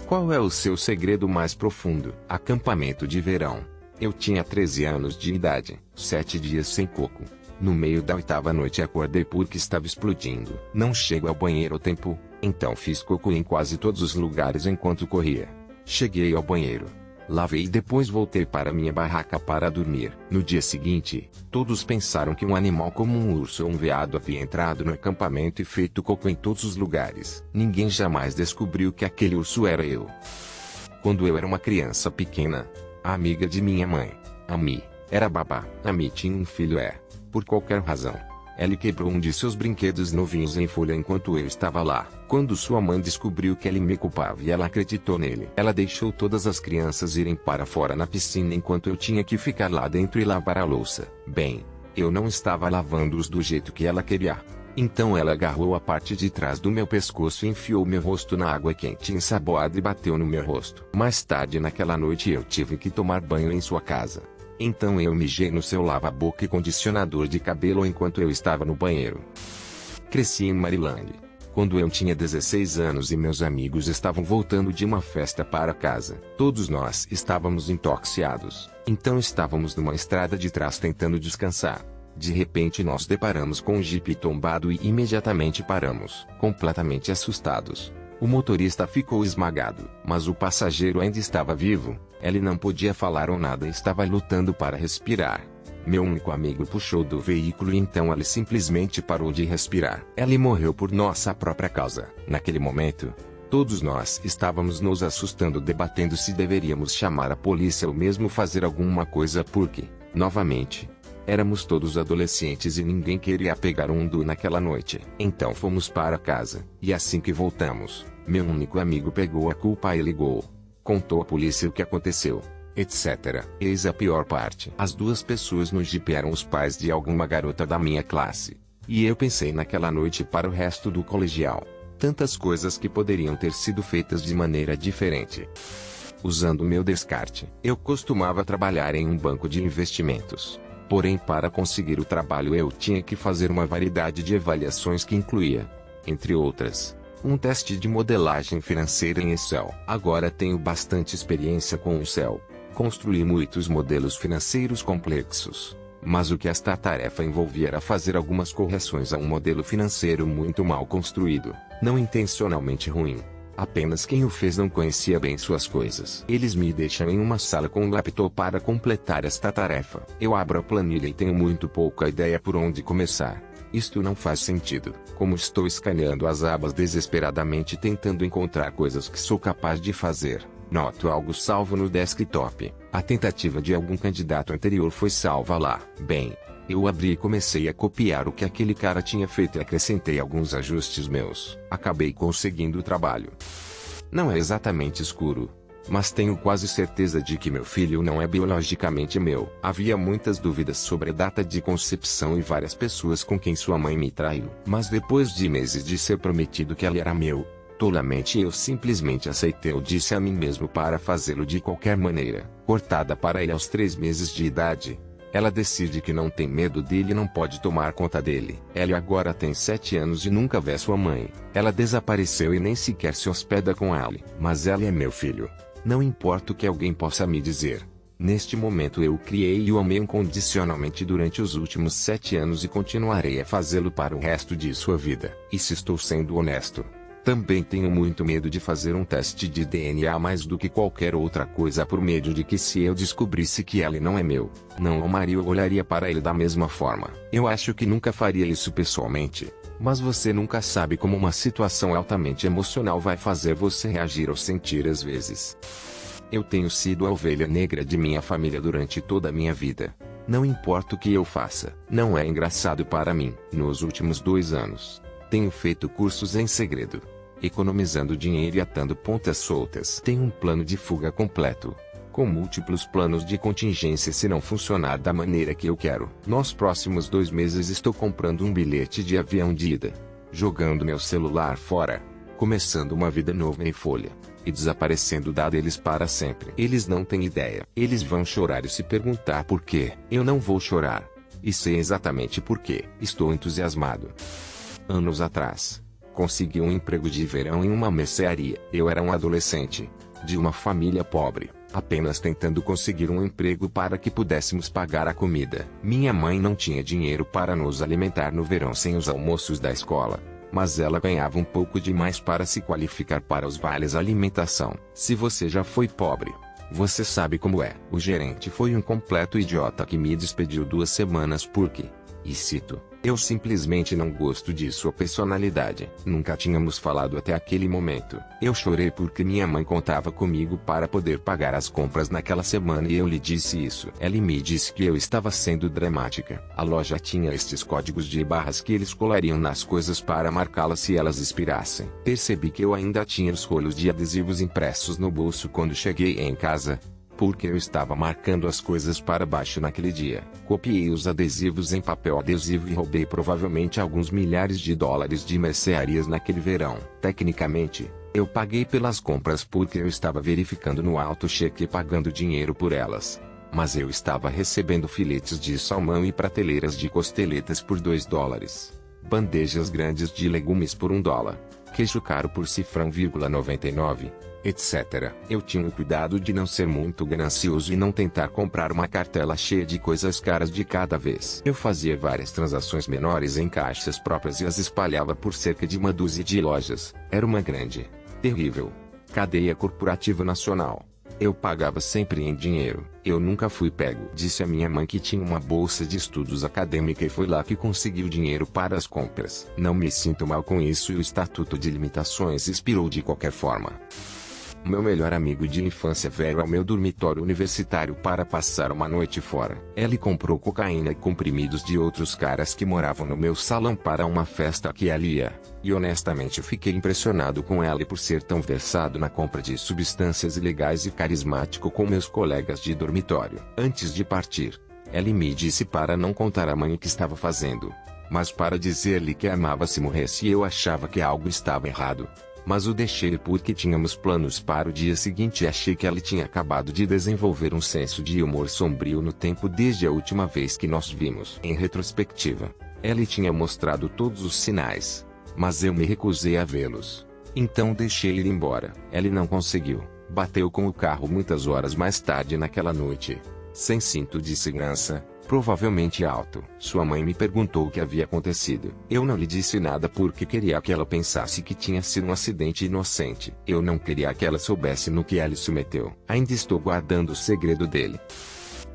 Qual é o seu segredo mais profundo? Acampamento de verão. Eu tinha 13 anos de idade, 7 dias sem coco. No meio da 8ª noite acordei porque estava explodindo. Não chego ao banheiro a tempo, então fiz cocô em quase todos os lugares enquanto corria. Cheguei ao banheiro, lavei e depois voltei para minha barraca para dormir. No dia seguinte, todos pensaram que um animal como um urso ou um veado havia entrado no acampamento e feito cocô em todos os lugares. Ninguém jamais descobriu que aquele urso era eu. Quando eu era uma criança pequena, a amiga de minha mãe, Ami, era babá. Ami tinha um filho por qualquer razão, ela quebrou um de seus brinquedos novinhos em folha enquanto eu estava lá. Quando sua mãe descobriu que ele me culpava e ela acreditou nele, ela deixou todas as crianças irem para fora na piscina enquanto eu tinha que ficar lá dentro e lavar a louça. Bem, eu não estava lavando-os do jeito que ela queria. Então ela agarrou a parte de trás do meu pescoço e enfiou meu rosto na água quente e ensaboada e bateu no meu rosto. Mais tarde naquela noite eu tive que tomar banho em sua casa. Então eu mijei no seu lava-boca e condicionador de cabelo enquanto eu estava no banheiro. Cresci em Maryland, quando eu tinha 16 anos e meus amigos estavam voltando de uma festa para casa. Todos nós estávamos intoxicados, então estávamos numa estrada de trás tentando descansar. De repente nós deparamos com um jipe tombado e imediatamente paramos, completamente assustados. O motorista ficou esmagado, mas o passageiro ainda estava vivo. Ele não podia falar ou nada e estava lutando para respirar. Meu único amigo puxou do veículo e então ele simplesmente parou de respirar. Ele morreu por nossa própria causa. Naquele momento, todos nós estávamos nos assustando, debatendo se deveríamos chamar a polícia ou mesmo fazer alguma coisa porque, novamente, éramos todos adolescentes e ninguém queria pegar um do naquela noite. Então fomos para casa, e assim que voltamos, meu único amigo pegou a culpa e ligou. Contou à polícia o que aconteceu, etc. Eis a pior parte. As duas pessoas no jipe eram os pais de alguma garota da minha classe. E eu pensei naquela noite para o resto do colegial. Tantas coisas que poderiam ter sido feitas de maneira diferente. Usando meu descarte, eu costumava trabalhar em um banco de investimentos. Porém, para conseguir o trabalho eu tinha que fazer uma variedade de avaliações que incluía, entre outras, um teste de modelagem financeira em Excel. Agora tenho bastante experiência com o Excel. Construí muitos modelos financeiros complexos. Mas o que esta tarefa envolvia era fazer algumas correções a um modelo financeiro muito mal construído, não intencionalmente ruim. Apenas quem o fez não conhecia bem suas coisas. Eles me deixam em uma sala com um laptop para completar esta tarefa. Eu abro a planilha e tenho muito pouca ideia por onde começar. Isto não faz sentido. Como estou escaneando as abas desesperadamente tentando encontrar coisas que sou capaz de fazer, noto algo salvo no desktop. A tentativa de algum candidato anterior foi salva lá. Bem, eu abri e comecei a copiar o que aquele cara tinha feito e acrescentei alguns ajustes meus. Acabei conseguindo o trabalho. Não é exatamente escuro, mas tenho quase certeza de que meu filho não é biologicamente meu. Havia muitas dúvidas sobre a data de concepção e várias pessoas com quem sua mãe me traiu. Mas depois de meses de ser prometido que ele era meu, tolamente eu simplesmente aceitei. Eu disse a mim mesmo para fazê-lo de qualquer maneira. Cortada para ele aos 3 meses de idade, ela decide que não tem medo dele e não pode tomar conta dele. Ela agora tem 7 anos e nunca vê sua mãe. Ela desapareceu e nem sequer se hospeda com ela. Mas ela é meu filho. Não importa o que alguém possa me dizer. Neste momento eu o criei e o amei incondicionalmente durante os últimos 7 anos e continuarei a fazê-lo para o resto de sua vida. E se estou sendo honesto, também tenho muito medo de fazer um teste de DNA mais do que qualquer outra coisa por medo de que se eu descobrisse que ele não é meu, não o amaria ou olharia para ele da mesma forma. Eu acho que nunca faria isso pessoalmente, mas você nunca sabe como uma situação altamente emocional vai fazer você reagir ou sentir às vezes. Eu tenho sido a ovelha negra de minha família durante toda a minha vida. Não importa o que eu faça, não é engraçado para mim. Nos últimos 2 anos, tenho feito cursos em segredo, economizando dinheiro e atando pontas soltas. Tenho um plano de fuga completo, com múltiplos planos de contingência se não funcionar da maneira que eu quero. Nos próximos 2 meses estou comprando um bilhete de avião de ida, jogando meu celular fora, começando uma vida nova em folha, e desaparecendo deles para sempre. Eles não têm ideia. Eles vão chorar e se perguntar por quê. Eu não vou chorar, e sei exatamente por quê. Estou entusiasmado. Anos atrás, Consegui um emprego de verão em uma mercearia. Eu era um adolescente, de uma família pobre, apenas tentando conseguir um emprego para que pudéssemos pagar a comida. Minha mãe não tinha dinheiro para nos alimentar no verão sem os almoços da escola, mas ela ganhava um pouco demais para se qualificar para os vales alimentação. Se você já foi pobre, você sabe como é. O gerente foi um completo idiota que me despediu 2 semanas porque, e cito, eu simplesmente não gosto de sua personalidade. Nunca tínhamos falado até aquele momento. Eu chorei porque minha mãe contava comigo para poder pagar as compras naquela semana e eu lhe disse isso. Ela me disse que eu estava sendo dramática. A loja tinha estes códigos de barras que eles colariam nas coisas para marcá-las se elas expirassem. Percebi que eu ainda tinha os rolos de adesivos impressos no bolso quando cheguei em casa, porque eu estava marcando as coisas para baixo naquele dia. Copiei os adesivos em papel adesivo e roubei provavelmente alguns milhares de dólares de mercearias naquele verão. Tecnicamente, eu paguei pelas compras porque eu estava verificando no auto-cheque e pagando dinheiro por elas. Mas eu estava recebendo filetes de salmão e prateleiras de costeletas por $2. Bandejas grandes de legumes por $1. Queijo caro por cifrão, 99, etc. Eu tinha o cuidado de não ser muito ganancioso e não tentar comprar uma cartela cheia de coisas caras de cada vez. Eu fazia várias transações menores em caixas próprias e as espalhava por cerca de uma dúzia de lojas. Era uma grande, terrível cadeia corporativa nacional. Eu pagava sempre em dinheiro. Eu nunca fui pego. Disse a minha mãe que tinha uma bolsa de estudos acadêmica e foi lá que conseguiu dinheiro para as compras. Não me sinto mal com isso e o Estatuto de Limitações expirou de qualquer forma. Meu melhor amigo de infância veio ao meu dormitório universitário para passar uma noite fora. Ele comprou cocaína e comprimidos de outros caras que moravam no meu salão para uma festa que ele ia. E honestamente fiquei impressionado com ele por ser tão versado na compra de substâncias ilegais e carismático com meus colegas de dormitório. Antes de partir, ele me disse para não contar à mãe o que estava fazendo, mas para dizer-lhe que amava se morresse e eu achava que algo estava errado. Mas o deixei porque tínhamos planos para o dia seguinte e achei que ele tinha acabado de desenvolver um senso de humor sombrio no tempo desde a última vez que nós vimos. Em retrospectiva, ele tinha mostrado todos os sinais, mas eu me recusei a vê-los. Então deixei ele ir embora. Ele não conseguiu. Bateu com o carro muitas horas mais tarde naquela noite, sem cinto de segurança, provavelmente alto. Sua mãe me perguntou o que havia acontecido. Eu não lhe disse nada porque queria que ela pensasse que tinha sido um acidente inocente. Eu não queria que ela soubesse no que ela se meteu. Ainda estou guardando o segredo dele.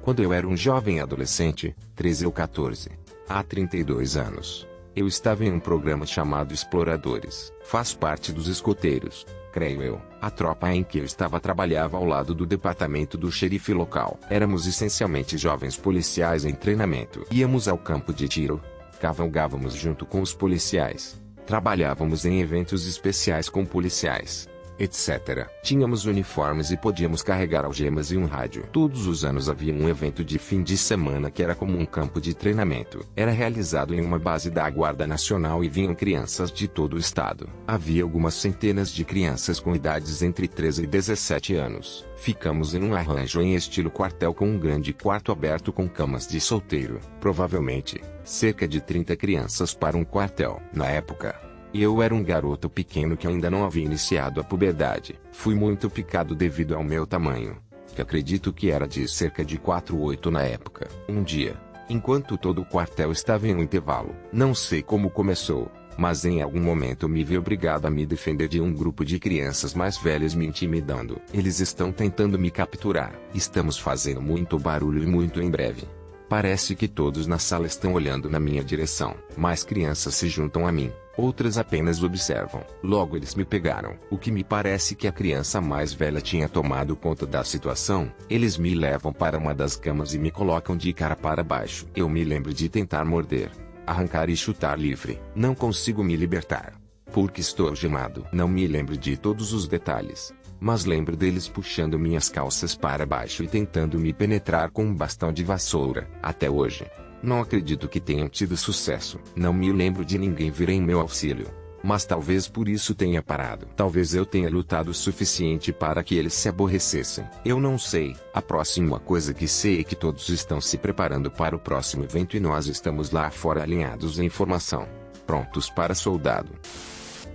Quando eu era um jovem adolescente, 13 ou 14, há 32 anos, eu estava em um programa chamado Exploradores. Faz parte dos escoteiros, creio eu. A tropa em que eu estava trabalhava ao lado do departamento do xerife local. Éramos essencialmente jovens policiais em treinamento. Íamos ao campo de tiro, cavalgávamos junto com os policiais, trabalhávamos em eventos especiais com policiais, etc. Tínhamos uniformes e podíamos carregar algemas e um rádio. Todos os anos havia um evento de fim de semana que era como um campo de treinamento. Era realizado em uma base da Guarda Nacional e vinham crianças de todo o estado. Havia algumas centenas de crianças com idades entre 13 e 17 anos. Ficamos em um arranjo em estilo quartel com um grande quarto aberto com camas de solteiro. Provavelmente, cerca de 30 crianças para um quartel. Na época, eu era um garoto pequeno que ainda não havia iniciado a puberdade. Fui muito picado devido ao meu tamanho, que acredito que era de cerca de 4'8" na época. Um dia, enquanto todo o quartel estava em um intervalo, não sei como começou, mas em algum momento me vi obrigado a me defender de um grupo de crianças mais velhas me intimidando. Eles estão tentando me capturar. Estamos fazendo muito barulho e muito em breve. Parece que todos na sala estão olhando na minha direção. Mais crianças se juntam a mim. Outras apenas observam. Logo eles me pegaram. O que me parece que a criança mais velha tinha tomado conta da situação. Eles me levam para uma das camas e me colocam de cara para baixo. Eu me lembro de tentar morder, arrancar e chutar livre. Não consigo me libertar, porque estou algemado. Não me lembro de todos os detalhes, mas lembro deles puxando minhas calças para baixo e tentando me penetrar com um bastão de vassoura. Até hoje, não acredito que tenham tido sucesso. Não me lembro de ninguém vir em meu auxílio, mas talvez por isso tenha parado. Talvez eu tenha lutado o suficiente para que eles se aborrecessem. Eu não sei. A próxima coisa que sei é que todos estão se preparando para o próximo evento e nós estamos lá fora alinhados em formação, prontos para soldado.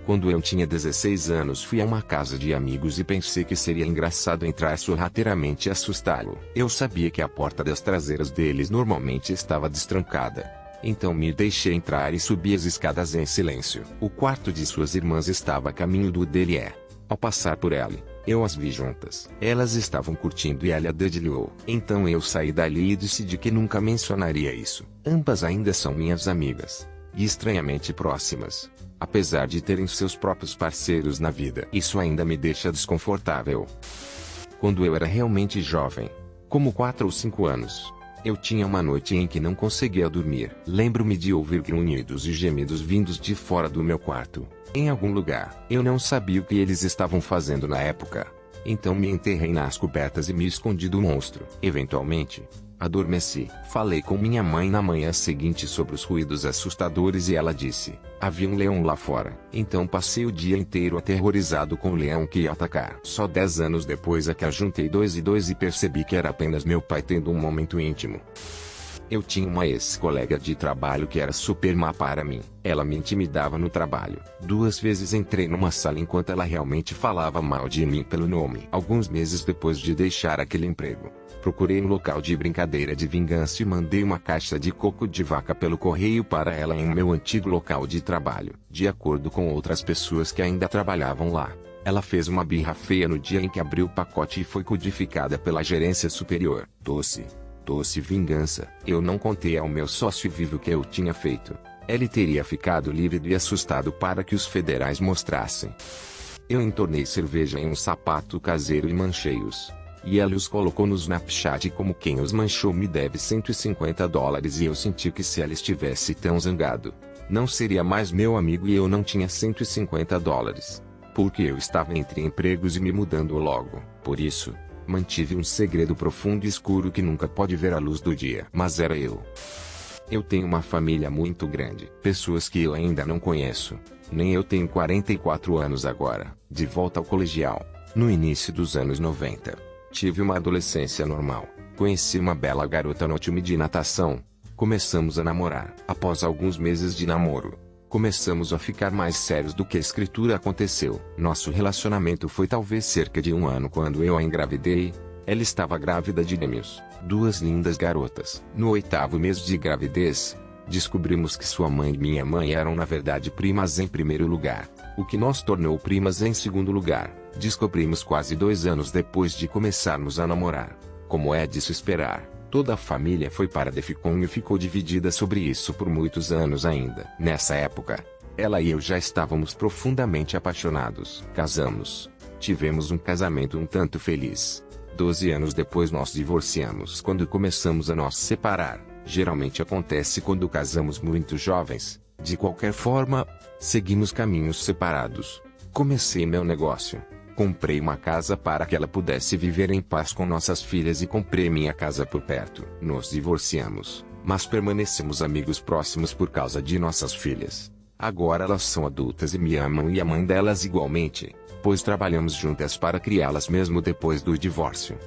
Quando eu tinha 16 anos fui a uma casa de amigos e pensei que seria engraçado entrar sorrateiramente e assustá-lo. Eu sabia que a porta das traseiras deles normalmente estava destrancada. Então me deixei entrar e subi as escadas em silêncio. O quarto de suas irmãs estava a caminho do dele Ao passar por ela, eu as vi juntas. Elas estavam curtindo e ela dedilhou. Então eu saí dali e decidi que nunca mencionaria isso. Ambas ainda são minhas amigas. E estranhamente próximas. Apesar de terem seus próprios parceiros na vida. Isso ainda me deixa desconfortável. Quando eu era realmente jovem, como 4 ou 5 anos, eu tinha uma noite em que não conseguia dormir. Lembro-me de ouvir grunhidos e gemidos vindos de fora do meu quarto. Em algum lugar. Eu não sabia o que eles estavam fazendo na época. Então me enterrei nas cobertas e me escondi do monstro. Eventualmente, adormeci. Falei com minha mãe na manhã seguinte sobre os ruídos assustadores e ela disse: havia um leão lá fora. Então passei o dia inteiro aterrorizado com o leão que ia atacar. Só 10 anos depois é que ajuntei 2 e 2 e percebi que era apenas meu pai tendo um momento íntimo. Eu tinha uma ex-colega de trabalho que era super má para mim. Ela me intimidava no trabalho. 2 vezes entrei numa sala enquanto ela realmente falava mal de mim pelo nome. Alguns meses depois de deixar aquele emprego, procurei um local de brincadeira de vingança e mandei uma caixa de coco de vaca pelo correio para ela em meu antigo local de trabalho. De acordo com outras pessoas que ainda trabalhavam lá, ela fez uma birra feia no dia em que abriu o pacote e foi codificada pela gerência superior. Doce vingança. Eu não contei ao meu sócio vivo o que eu tinha feito. Ele teria ficado lívido e assustado para que os federais mostrassem. Eu entornei cerveja em um sapato caseiro e manchei-os. E ela os colocou no Snapchat como quem os manchou me deve $150 e eu senti que se ela estivesse tão zangado, não seria mais meu amigo e eu não tinha $150. Porque eu estava entre empregos e me mudando logo. Por isso, mantive um segredo profundo e escuro que nunca pode ver a luz do dia. Mas era eu. Eu tenho uma família muito grande. Pessoas que eu ainda não conheço. Nem eu tenho 44 anos agora. De volta ao colegial. No início dos anos 90. Tive uma adolescência normal. Conheci uma bela garota no time de natação. Começamos a namorar. Após alguns meses de namoro, começamos a ficar mais sérios do que a escritura aconteceu. Nosso relacionamento foi talvez cerca de 1 ano quando eu a engravidei. Ela estava grávida de gêmeos, 2 lindas garotas. No 8º mês de gravidez, descobrimos que sua mãe e minha mãe eram na verdade primas em primeiro lugar, o que nos tornou primas em segundo lugar. Descobrimos quase 2 anos depois de começarmos a namorar. Como é de se esperar, toda a família foi para Defcon e ficou dividida sobre isso por muitos anos ainda. Nessa época, ela e eu já estávamos profundamente apaixonados. Casamos. Tivemos um casamento um tanto feliz. 12 anos depois nós divorciamos. Quando começamos a nos separar, geralmente acontece quando casamos muito jovens. De qualquer forma, seguimos caminhos separados. Comecei meu negócio. Comprei uma casa para que ela pudesse viver em paz com nossas filhas e comprei minha casa por perto. Nos divorciamos, mas permanecemos amigos próximos por causa de nossas filhas. Agora elas são adultas e me amam e a mãe delas igualmente, pois trabalhamos juntas para criá-las mesmo depois do divórcio.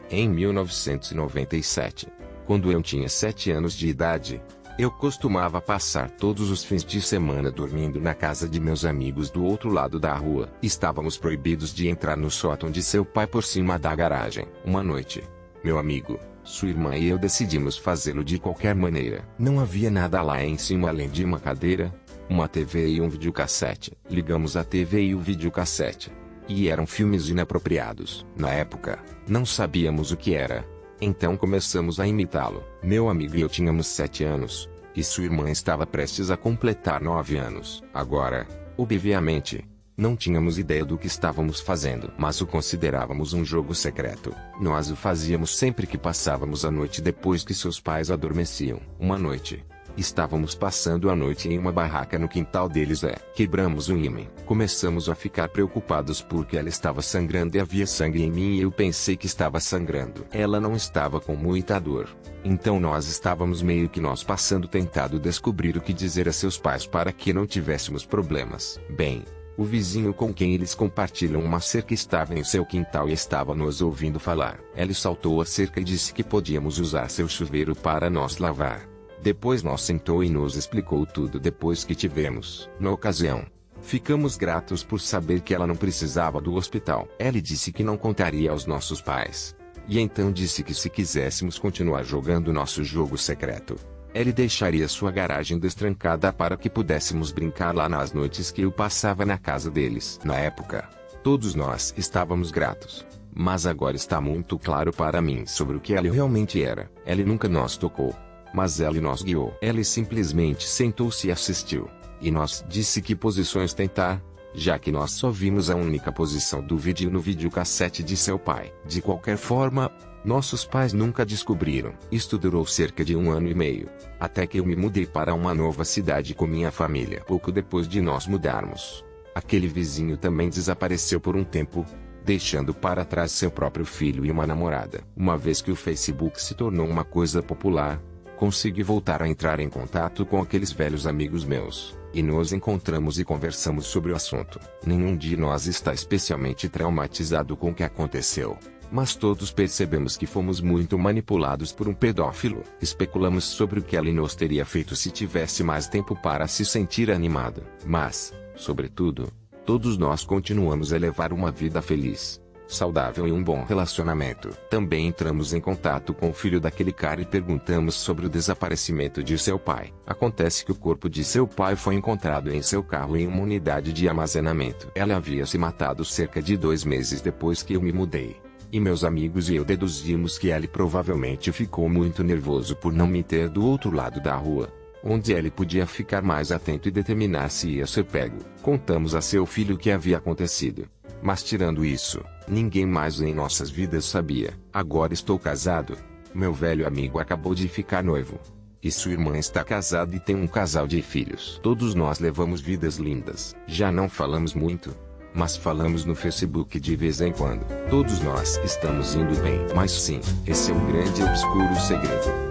Em 1997, quando eu tinha 7 anos de idade, eu costumava passar todos os fins de semana dormindo na casa de meus amigos do outro lado da rua. Estávamos proibidos de entrar no sótão de seu pai por cima da garagem. Uma noite, meu amigo, sua irmã e eu decidimos fazê-lo de qualquer maneira. Não havia nada lá em cima além de uma cadeira, uma TV e um videocassete. Ligamos a TV e o videocassete. E eram filmes inapropriados. Na época, não sabíamos o que era. Então começamos a imitá-lo. Meu amigo e eu tínhamos 7 anos, e sua irmã estava prestes a completar 9 anos. Agora, obviamente, não tínhamos ideia do que estávamos fazendo, mas o considerávamos um jogo secreto. Nós o fazíamos sempre que passávamos a noite depois que seus pais adormeciam. Uma noite, estávamos passando a noite em uma barraca no quintal deles quebramos um ímã. Começamos a ficar preocupados porque ela estava sangrando e havia sangue em mim e eu pensei que estava sangrando. Ela não estava com muita dor. Então nós estávamos meio que nós passando tentado descobrir o que dizer a seus pais para que não tivéssemos problemas. Bem, o vizinho com quem eles compartilham uma cerca estava em seu quintal e estava nos ouvindo falar. Ele saltou a cerca e disse que podíamos usar seu chuveiro para nos lavar. Depois nos sentou e nos explicou tudo depois que tivemos. Na ocasião, Ficamos gratos por saber que ela não precisava do hospital. Ellie disse que não contaria aos nossos pais. E então disse que se quiséssemos continuar jogando nosso jogo secreto, Ellie deixaria sua garagem destrancada para que pudéssemos brincar lá nas noites que eu passava na casa deles. Na época, todos nós estávamos gratos. Mas agora está muito claro para mim sobre o que Ellie realmente era. Ellie nunca nos tocou, mas Ellie nos guiou. Ellie simplesmente sentou-se e assistiu. E nos disse que posições tentar, já que nós só vimos a única posição do vídeo no videocassete de seu pai. De qualquer forma, nossos pais nunca descobriram. Isto durou cerca de 1 ano e meio, até que eu me mudei para uma nova cidade com minha família. Pouco depois de nós mudarmos, aquele vizinho também desapareceu por um tempo, deixando para trás seu próprio filho e uma namorada. Uma vez que o Facebook se tornou uma coisa popular, consegui voltar a entrar em contato com aqueles velhos amigos meus, e nos encontramos e conversamos sobre o assunto. Nenhum de nós está especialmente traumatizado com o que aconteceu, mas todos percebemos que fomos muito manipulados por um pedófilo. Especulamos sobre o que Ellie nos teria feito se tivesse mais tempo para se sentir animada. Mas, sobretudo, todos nós continuamos a levar uma vida feliz, saudável e um bom relacionamento. Também entramos em contato com o filho daquele cara e perguntamos sobre o desaparecimento de seu pai. Acontece que o corpo de seu pai foi encontrado em seu carro em uma unidade de armazenamento. Ela havia se matado cerca de 2 meses depois que eu me mudei. E meus amigos e eu deduzimos que ele provavelmente ficou muito nervoso por não me ter do outro lado da rua, onde ele podia ficar mais atento e determinar se ia ser pego. Contamos a seu filho o que havia acontecido. Mas tirando isso, ninguém mais em nossas vidas sabia. Agora estou casado. Meu velho amigo acabou de ficar noivo. E sua irmã está casada e tem um casal de filhos. Todos nós levamos vidas lindas. Já não falamos muito, mas falamos no Facebook de vez em quando. Todos nós estamos indo bem. Mas sim, esse é um grande e obscuro segredo.